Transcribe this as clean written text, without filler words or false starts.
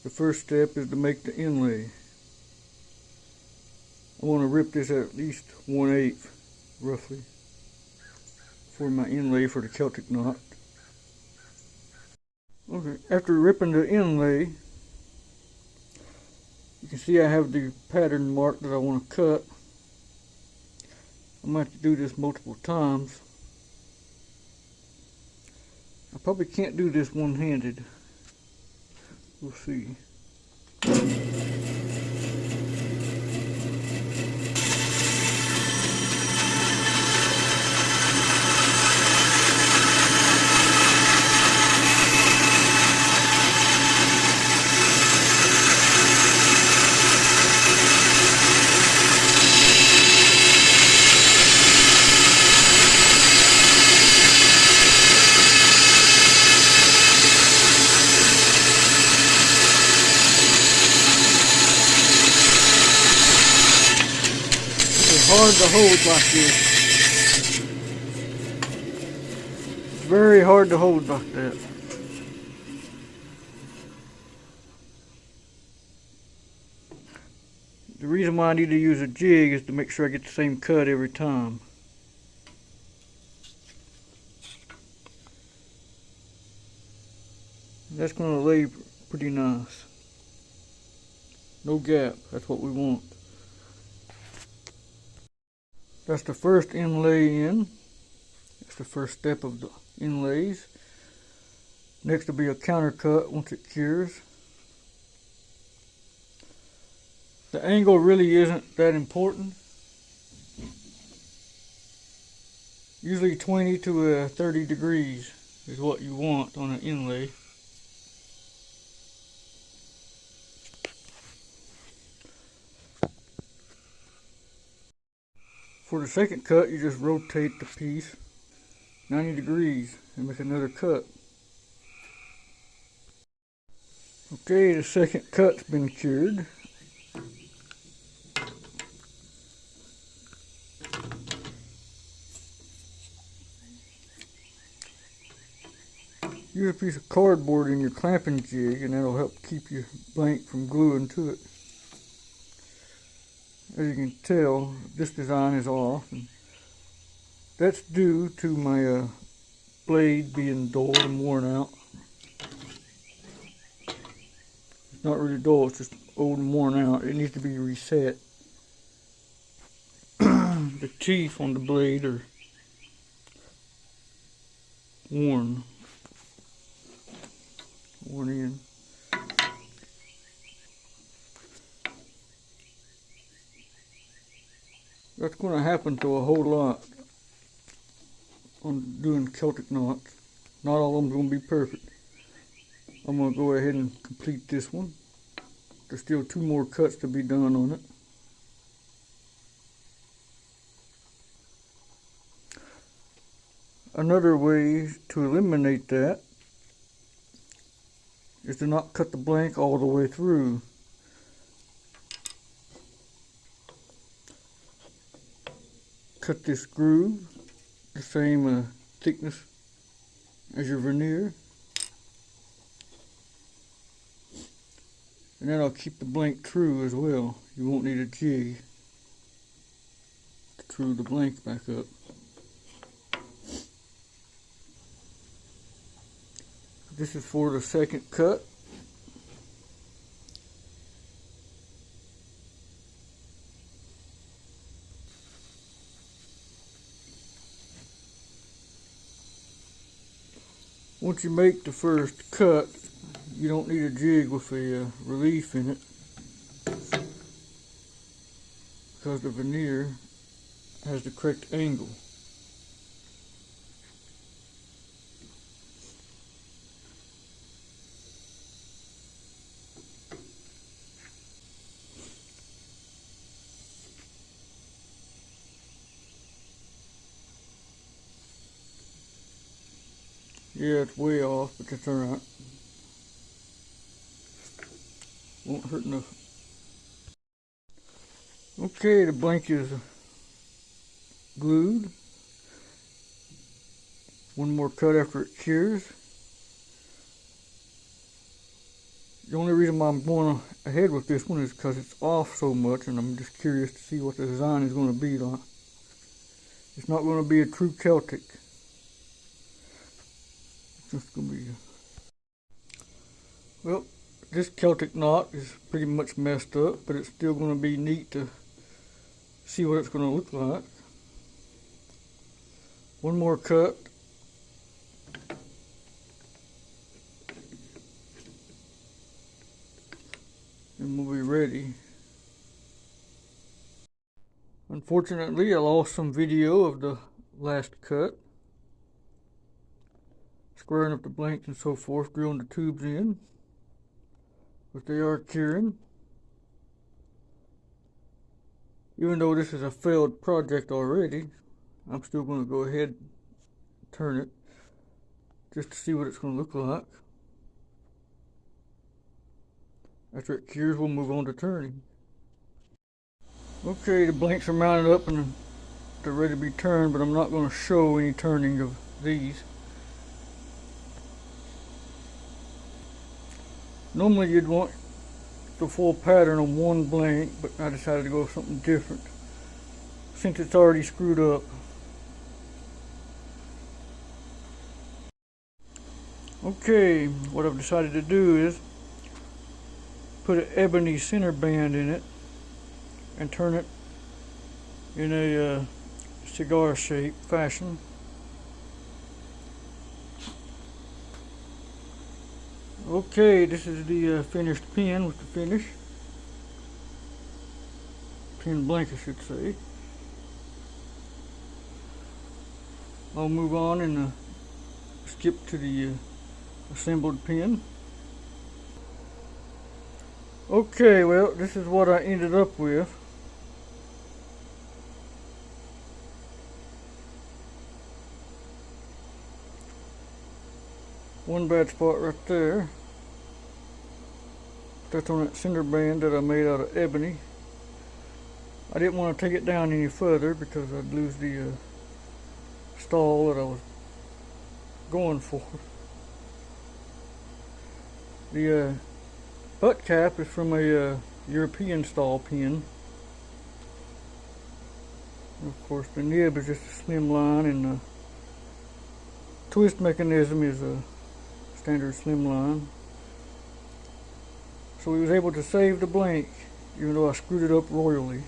The first step is to make the inlay. I want to rip this at least 1/8 roughly for my inlay for the Celtic knot. Okay, after ripping the inlay, you can see I have the pattern mark that I want to cut. I'm going to have to do this multiple times. I probably can't do this one-handed. We'll see. Hard to hold like this. It's very hard to hold like that. The reason why I need to use a jig is to make sure I get the same cut every time. That's going to lay pretty nice. No gap, that's what we want. That's the first inlay in. That's the first step of the inlays. Next will be a counter cut once it cures. The angle really isn't that important. Usually 20 to 30 degrees is what you want on an inlay. For the second cut, you just rotate the piece 90 degrees and make another cut. Okay, the second cut's been cured. Use a piece of cardboard in your clamping jig and that'll help keep your blank from gluing to it. As you can tell, this design is off, and that's due to my blade being dull and worn out. It's not really dull, it's just old and worn out. It needs to be reset. The teeth on the blade are worn in. That's going to happen to a whole lot on doing Celtic knots. Not all of them are going to be perfect. I'm going to go ahead and complete this one. There's still 2 more cuts to be done on it. Another way to eliminate that is to not cut the blank all the way through. Cut this groove the same thickness as your veneer, and that'll keep the blank true as well. You won't need a jig to true the blank back up. This is for the second cut. Once you make the first cut, you don't need a jig with a relief in it, because the veneer has the correct angle. Yeah, it's way off, but that's alright. Won't hurt enough. Okay, the blank is glued. One more cut after it cures. The only reason why I'm going ahead with this one is because it's off so much, and I'm just curious to see what the design is going to be like. It's not going to be a true Celtic. It's just going to be... Well, this Celtic knot is pretty much messed up, but it's still going to be neat to see what it's going to look like. One more cut. And we'll be ready. Unfortunately, I lost some video of the last cut. Squaring up the blanks and so forth, drilling the tubes in. But they are curing. Even though this is a failed project already, I'm still going to go ahead and turn it just to see what it's going to look like. After it cures, we'll move on to turning. Okay, the blanks are mounted up and they're ready to be turned, but I'm not going to show any turning of these. Normally you'd want the full pattern on one blank, but I decided to go with something different since it's already screwed up. Okay, what I've decided to do is put an ebony center band in it and turn it in a cigar shape fashion. Okay, this is the finished pin with the finish. Pin blank, I should say. I'll move on and skip to the assembled pin. Okay, well, this is what I ended up with. One bad spot right there. That's on that cinder band that I made out of ebony. I didn't want to take it down any further because I'd lose the stall that I was going for. The butt cap is from a European stall pin. And of course, the nib is just a slim line, and the twist mechanism is a standard slim line. So we was able to save the blank, even though I screwed it up royally.